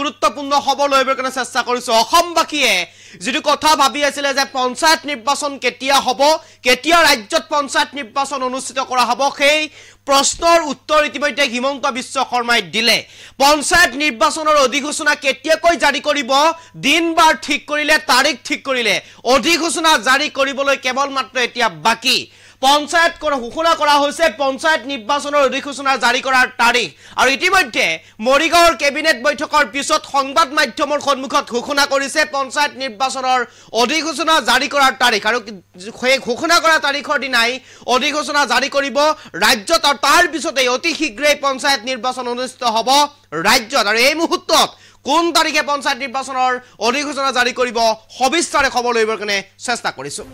গুৰুত্বপূৰ্ণ খবৰ লৈ আহিবৰ কাৰণে চেষ্টা কৰিছো অসমবাসীয়ে যেটো কথা ভাবি আছিল যে পঞ্চায়ত নিৰ্বাচন কেতিয়া হ'ব কেতিয়া ৰাজ্যত পঞ্চায়ত নিৰ্বাচন অনুষ্ঠিত কৰা হ'ব সেই প্ৰশ্নৰ উত্তৰ ইতিমধ্যে হিমন্ত বিশ্ব শৰ্মাই দিলে পঞ্চায়ত নিৰ্বাচনৰ অধিঘোষণা কেতিয়াকৈ জাৰি কৰিব দিন বাৰ ঠিক কৰিলে তাৰিখ ঠিক কৰিলে অধিঘোষণা জাৰি কৰিবলৈ কেৱল মাত্ৰ এতিয়া বাকি পঞ্চায়ত ঘোষণা কৰা হৈছে পঞ্চায়ত নিৰ্বাচনৰ অধিঘোষণা জাৰি কৰাৰ তাৰিখ আৰু ইতিমধ্যে মৰিগাঁৱৰ কেবিনেট বৈঠকৰ পিছত সংবাদ মাধ্যমৰ সন্মুখত ঘোষণা কৰিছে পঞ্চায়ত নিৰ্বাচনৰ অধিঘোষণা জাৰি কৰাৰ তাৰিখ আৰু ঘোষণা কৰা তাৰিখৰ দিনাই অধিঘোষণা জাৰি কৰিব ৰাজ্যত আৰু তাৰ পিছতেই অতি শীঘ্ৰেই পঞ্চায়ত নিৰ্বাচন অনুষ্ঠিত হ'ব ৰাজ্যত আৰু এই মুহূৰ্তত কোন তাৰিখে পঞ্চায়ত নিৰ্বাচনৰ অধিঘোষণা জাৰি কৰিব সবিস্তাৰে খবৰ লইবৰ কাৰণে চেষ্টা কৰিছো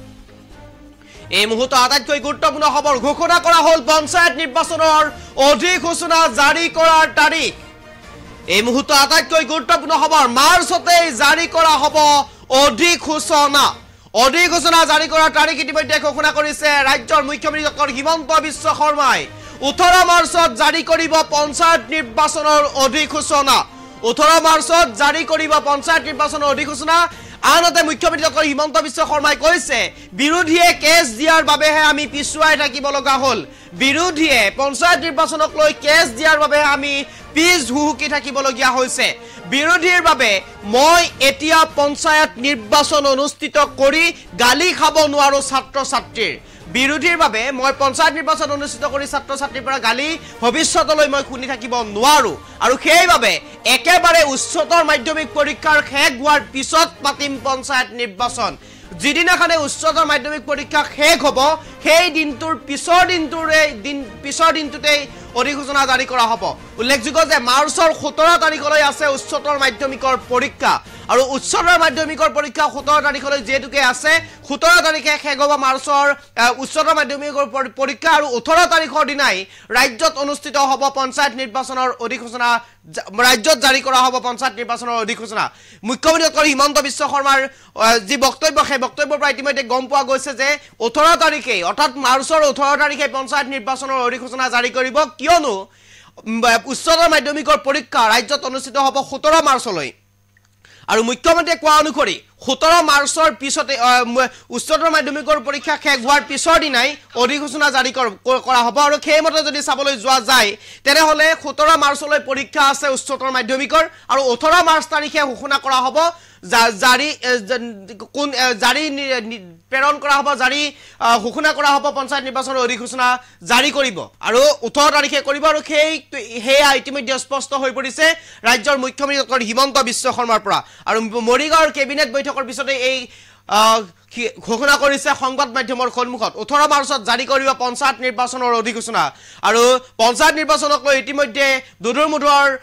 এই মুহূৰ্তত আটাইতকৈ গুৰুত্বপূৰ্ণ খবৰ ঘোষণা কৰা হ'ল পঞ্চায়ত নিৰ্বাচনৰ অধিঘোষণা জাৰি কৰাৰ তাৰিখ এই মুহূৰ্তত আটাইতকৈ গুৰুত্বপূৰ্ণ খবৰ মাৰ্চতে জাৰি কৰা হ'ব অধিঘোষণা জাৰি কৰাৰ তাৰিখ ইতিমধ্যে ঘোষণা কৰিছে ৰাজ্যৰ মুখ্যমন্ত্ৰী ডক্টৰ হিমন্ত বিশ্ব শৰ্মাই 18 মাৰ্চত জাৰি কৰিব পঞ্চায়ত নিৰ্বাচনৰ অধিঘোষণা 18 মাৰ্চত জাৰি কৰিব পঞ্চায়ত নিৰ্বাচনৰ অধিঘোষণা আনতে মুখ্যমন্ত্ৰী ডক্টৰ হিমন্ত বিশ্ব শৰ্মাই কৈছে বিৰোধীয়ে কেছ দিয়াৰ বাবেহে আমি পিছুৱাই থাকিব লগা হ'ল বিৰোধীয়ে পঞ্চায়ত নিৰ্বাচনক লৈ কেছ দিয়াৰ বাবে আমি পিছ হুহুকি থাকিবলগীয়া হৈছে বিৰোধীৰ বাবে মই এতিয়া পঞ্চায়ত নিৰ্বাচন অনুষ্ঠিত কৰি গালি খাব নোৱাৰো ছাত্ৰ ছাত্ৰীৰ বিৰোধীৰ বাবে মই পঞ্চায়ত নিৰ্বাচন অনুষ্ঠিত কৰি ছাত্ৰ ছাত্ৰীৰ পৰা গালি ভৱিষ্যতলৈ মই শুনি থাকিব নোৱাৰো আৰু সেইবাবে একেবাৰে উচ্চতৰ মাধ্যমিক পৰীক্ষাৰ শেষ হোৱাৰ পিছত পাতিম পঞ্চায়ত নিৰ্বাচন যিদিনাখনে উচ্চতৰ মাধ্যমিক পৰীক্ষা শেষ হ'ব সেই দিনটোৰ পিছৰ দিনটোতেই অধিঘোষণা জাৰি কৰা হ'ব উল্লেখযোগ্য যে মাৰ্চৰ 17 তাৰিখলৈ আছে উচ্চতৰ মাধ্যমিকৰ পৰীক্ষা আৰু উচ্চতৰ মাধ্যমিকৰ পৰীক্ষা 17 তাৰিখলৈ যেতুকে আছে 17 তাৰিখে শেষ হ'ব মাৰ্চৰ উচ্চতৰ মাধ্যমিকৰ পৰীক্ষা আৰু 18 তাৰিখৰ দিনাই ৰাজ্যত অনুষ্ঠিত হ'ব পঞ্চায়ত নিৰ্বাচনৰ অধিঘোষণা ৰাজ্যত জাৰি কৰা হ'ব পঞ্চায়ত নিৰ্বাচনৰ অধিঘোষণা মুখ্যমন্ত্ৰী ডক্টৰ হিমন্ত বিশ্ব শৰ্মাৰ যি বক্তব্য সেই বক্তব্যৰ পৰা ইতিমধ্যে গম পোৱা গৈছে যে 18 তাৰিখে অৰ্থাৎ মাৰ্চৰ 18 তাৰিখে পঞ্চায়ত নিৰ্বাচনৰ অধিঘোষণা জাৰি কৰিব কিয়নো উচ্চতৰ মাধ্যমিকৰ পৰীক্ষা ৰাজ্যত অনুষ্ঠিত হ'ব 17 মাৰ্চলৈ আৰু মুখ্যমন্ত্ৰীয়ে কোৱা অনুসৰি 17 মাৰ্চৰ পিছতে উচ্চতৰ মাধ্যমিকৰ পৰীক্ষা শেষ হোৱাৰ পিছৰ দিনাই অধিঘোষণা জাৰি কৰা হ'ব আৰু সেইমতে যদি চাবলৈ যোৱা যায় তেনেহলে 17 মাৰ্চলৈ পৰীক্ষা আছে উচ্চতৰ মাধ্যমিকৰ আৰু 18 মাৰ্চ তাৰিখে ঘোষণা কৰা হ'ব জাৰি প্ৰেৰণ কৰা হ'ব জাৰি ঘোষণা কৰা হ'ব পঞ্চায়ত নিৰ্বাচনৰ অধিঘোষণা জাৰি কৰিব আৰু 18 তাৰিখে কৰিব আৰু হেয়া ইতিমধ্যে স্পষ্ট হৈ পৰিছে ৰাজ্যৰ মুখ্যমন্ত্ৰী ডক্টৰ হিমন্ত বিশ্ব শৰ্মাৰ পৰা আৰু মৰিগাঁৱৰ কেবিনেট বৈঠকৰ পিছতে এই ঘোষণা কৰিছে সংবাদ মাধ্যমৰ সন্মুখত 18 মাৰ্চত জাৰি কৰিব পঞ্চায়ত নিৰ্বাচনৰ অধিঘোষণা আৰু পঞ্চায়ত নিৰ্বাচনক লৈ ইতিমধ্যে দুধুৰ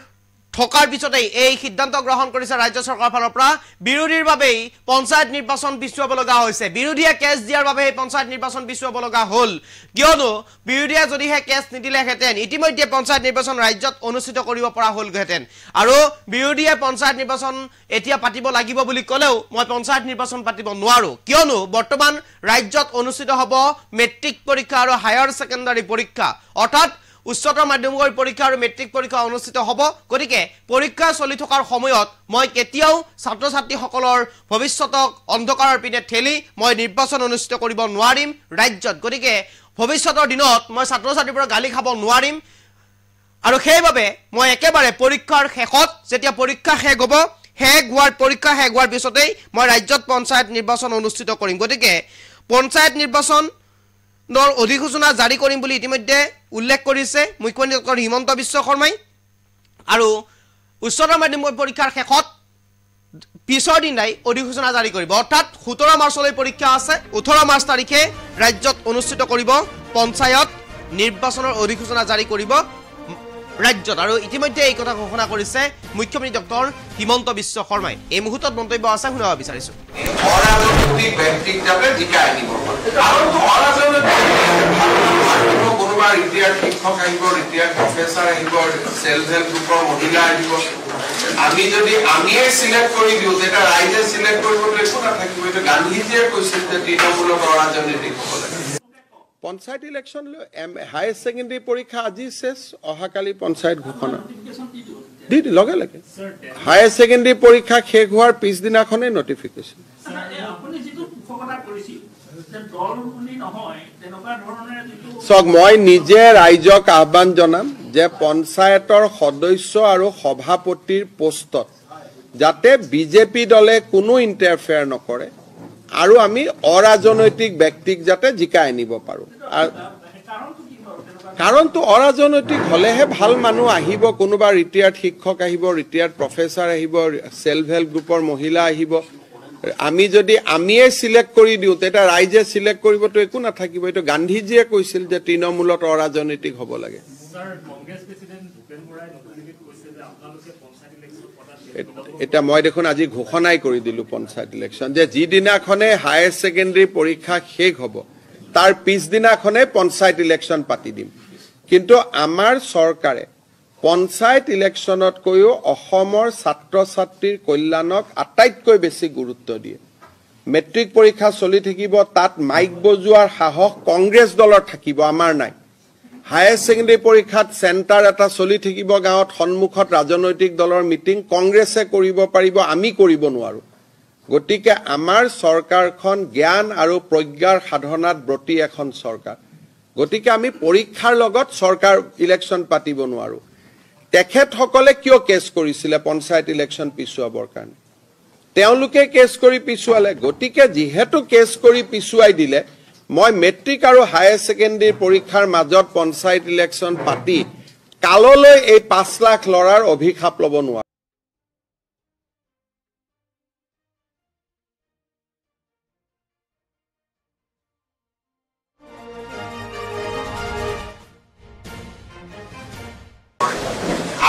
ঠকাৰ পিছতে এই সিদ্ধান্ত গ্ৰহণ কৰিছে ৰাজ্য চৰকাৰৰ ফালৰ পৰা বিৰোধীৰ বাবে পঞ্চায়ত নিৰ্বাচন পিছুৱাব লগা হৈছে বিৰোধীয়ে কেছ দিয়াৰ বাবে পঞ্চায়ত নিৰ্বাচন পিছুৱাব লগা হ'ল কিয়নো বিৰোধীয়ে যদিহে কেছ নিদিলেহেঁতেন ইতিমধ্যে পঞ্চায়ত নিৰ্বাচন ৰাজ্যত অনুষ্ঠিত কৰিব পৰা হ'লহেঁতেন আৰু বিৰোধীয়ে পঞ্চায়ত নিৰ্বাচন এতিয়া পাতিব লাগিব বুলি ক'লেও মই পঞ্চায়ত নিৰ্বাচন পাতিব নোৱাৰো কিয়নো বৰ্তমান ৰাজ্যত অনুষ্ঠিত হ'ব মেট্ৰিক পৰীক্ষা আৰু হায়াৰ সেকেন্ডাৰী পৰীক্ষা অৰ্থাৎ উচ্চতৰ মাধ্যমিকৰ পৰীক্ষা আৰু মেট্ৰিক পৰীক্ষা অনুষ্ঠিত হ'ব গতিকে পৰীক্ষা চলি থকাৰ সময়ত মই কেতিয়াও ছাত্ৰ ছাত্ৰীসকলৰ ভৱিষ্যতক অন্ধকাৰৰ পিনে ঠেলি মই নিৰ্বাচন অনুষ্ঠিত কৰিব নোৱাৰিম ৰাজ্যত গতিকে ভৱিষ্যতৰ দিনত মই ছাত্ৰ ছাত্ৰীৰ পৰা গালি খাব নোৱাৰিম আৰু সেইবাবে মই একেবাৰে পৰীক্ষাৰ শেষত যেতিয়া পৰীক্ষা শেষ হ'ব পৰীক্ষা শেষ হোৱাৰ পিছতেই মই ৰাজ্যত পঞ্চায়ত নিৰ্বাচন অনুষ্ঠিত কৰিম গতিকে পঞ্চায়ত নিৰ্বাচন অধিঘোষণা জাৰি কৰিম বুলি ইতিমধ্যে উল্লেখ কৰিছে মুখ্যমন্ত্ৰী ডক্টৰ হিমন্ত বিশ্ব শৰ্মাই আৰু উচ্চতৰ মাধ্যমিক পৰীক্ষাৰ শেষত পিছৰ দিনাই অধিঘোষণা জাৰি কৰিব অৰ্থাৎ 17 মাৰ্চলৈ পৰীক্ষা আছে 18 মাৰ্চ তাৰিখে ৰাজ্যত অনুষ্ঠিত কৰিব পঞ্চায়ত নিৰ্বাচনৰ অধিঘোষণা জাৰি কৰিব ৰাজ্যত আৰু ইতিমধ্যে এই কথা ঘোষণা কৰিছে মুখ্যমন্ত্ৰী ডক্টৰ হিমন্ত বিশ্ব শৰ্মাই এই মুহূৰ্তত মন্তব্য আছে শুনাব বিচাৰিছো আমি যদি আমিয়ে সিলেক্ট কৰি দিও যেটা ৰাইজে সিলেক্ট কৰিবলৈ একো নাথাকিব এটা গান্ধীজিয়ে কৈছিল যে তৃণমূলক ৰাজনীতি হ'ব লাগে পঞ্চায়ত ইলেকশন হায়াৰ সেকেন্ডাৰি পৰীক্ষা আজি শেষ অহাকালি পঞ্চায়েত ঘোষণা দি লগে লগে হায়াৰ ছেকেণ্ডেৰী পৰীক্ষা শেষ হোৱাৰ পিছদিনাখনে নটিফিকেশ্যন চাওক মই নিজে ৰাইজক আহ্বান জনাম যে পঞ্চায়তৰ সদস্য আৰু সভাপতিৰ পোষ্টত যাতে বিজেপি দলে কোনো ইণ্টাৰফেয়াৰ নকৰে আৰু আমি অৰাজনৈতিক ব্যক্তিক যাতে জিকাই আনিব পাৰোঁ কাৰণটো অৰাজনৈতিক হলেহে ভাল মানুহ আহিব কোনোবা ৰিটায়াৰ্ড শিক্ষক আহিব ৰিটায়াৰ্ড প্ৰফেচাৰ আহিব সেল্ফ হেল্প গ্ৰুপৰ মহিলা আহিব আমি যদি আমিয়ে সিলেক্ট কৰি দিওঁ তেতিয়া ৰাইজে সিলেক্ট কৰিবতো একো নাথাকিব এইটো গান্ধীজীয়ে কৈছিল যে তৃণমূলত অৰাজনৈতিক হ'ব লাগে এটা মই দেখোন আজি ঘোষণাই কৰি দিলো পঞ্চায়ত ইলেকশ্যন যে যিদিনাখনে হায়াৰ ছেকেণ্ডেৰী পৰীক্ষা শেষ হ'ব তাৰ পিছদিনাখনে পঞ্চায়ত ইলেকশ্যন পাতি দিম কিন্তু আমাৰ চৰকাৰে পঞ্চায়ত ইলেকশ্যনতকৈও অসমৰ ছাত্ৰ ছাত্ৰীৰ কল্যাণক আটাইতকৈ বেছি গুৰুত্ব দিয়ে মেট্ৰিক পৰীক্ষা চলি থাকিব তাত মাইক বজোৱাৰ সাহস কংগ্ৰেছ দলৰ থাকিব আমাৰ নাই হায়াৰ ছেকেণ্ডেৰী পৰীক্ষাত চেণ্টাৰ এটা চলি থাকিব গাঁৱত সন্মুখত ৰাজনৈতিক দলৰ মিটিং কংগ্ৰেছে কৰিব পাৰিব আমি কৰিব নোৱাৰো গতিকে আমাৰ চৰকাৰখন জ্ঞান আৰু প্ৰজ্ঞাৰ সাধনাত ব্ৰতী এখন চৰকাৰ গতিকে আমি পৰীক্ষাৰ লগত চৰকাৰ ইলেকশ্যন পাতিব নোৱাৰো তেখেতসকলে কিয় কেছ কৰিছিলে পঞ্চায়ত ইলেকশ্যন পিছুৱাবৰ কাৰণে তেওঁলোকে কেছ কৰি পিছুৱালে গতিকে যিহেতু কেছ কৰি পিছুৱাই দিলে মই মেট্ৰিক আৰু হায়াৰ ছেকেণ্ডেৰী পৰীক্ষাৰ মাজত পঞ্চায়ত ইলেকশ্যন পাতি কাললৈ এই 5 লাখ লৰাৰ অভিশাপ ল'ব নোৱাৰো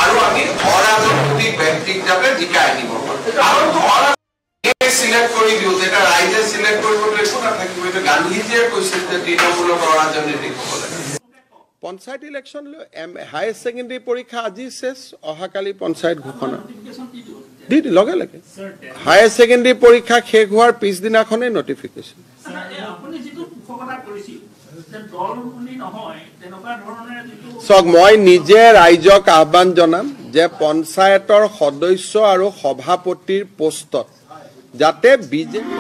আৰু আমি অৰাজনৈতিক ব্যক্তিক যাতে জিকাই আনিব পাৰোঁ সিলেক্ট কৰি দিওঁ তেতিয়া ৰাইজে সিলেক্ট কৰিবতো একো নাথাকিব এইটো গান্ধীজীয়ে কৈছিল যে তৃণমূলত অৰাজনৈতিক হ'ব লাগে পঞ্চায়ত ইলেকশ্যন লৈ হায়াৰ ছেকেণ্ডেৰী পৰীক্ষা আজি শেষ অহাকালি পঞ্চায়ত ঘোষণা দি লগে লগে হায়াৰ ছেকেণ্ডেৰী পৰীক্ষা শেষ হোৱাৰ পিছদিনাখনে নটিফিকেশ্যন চাওক মই নিজে ৰাইজক আহ্বান জনাম যে পঞ্চায়তৰ সদস্য আৰু সভাপতিৰ পোষ্টত যাতে বিজেপি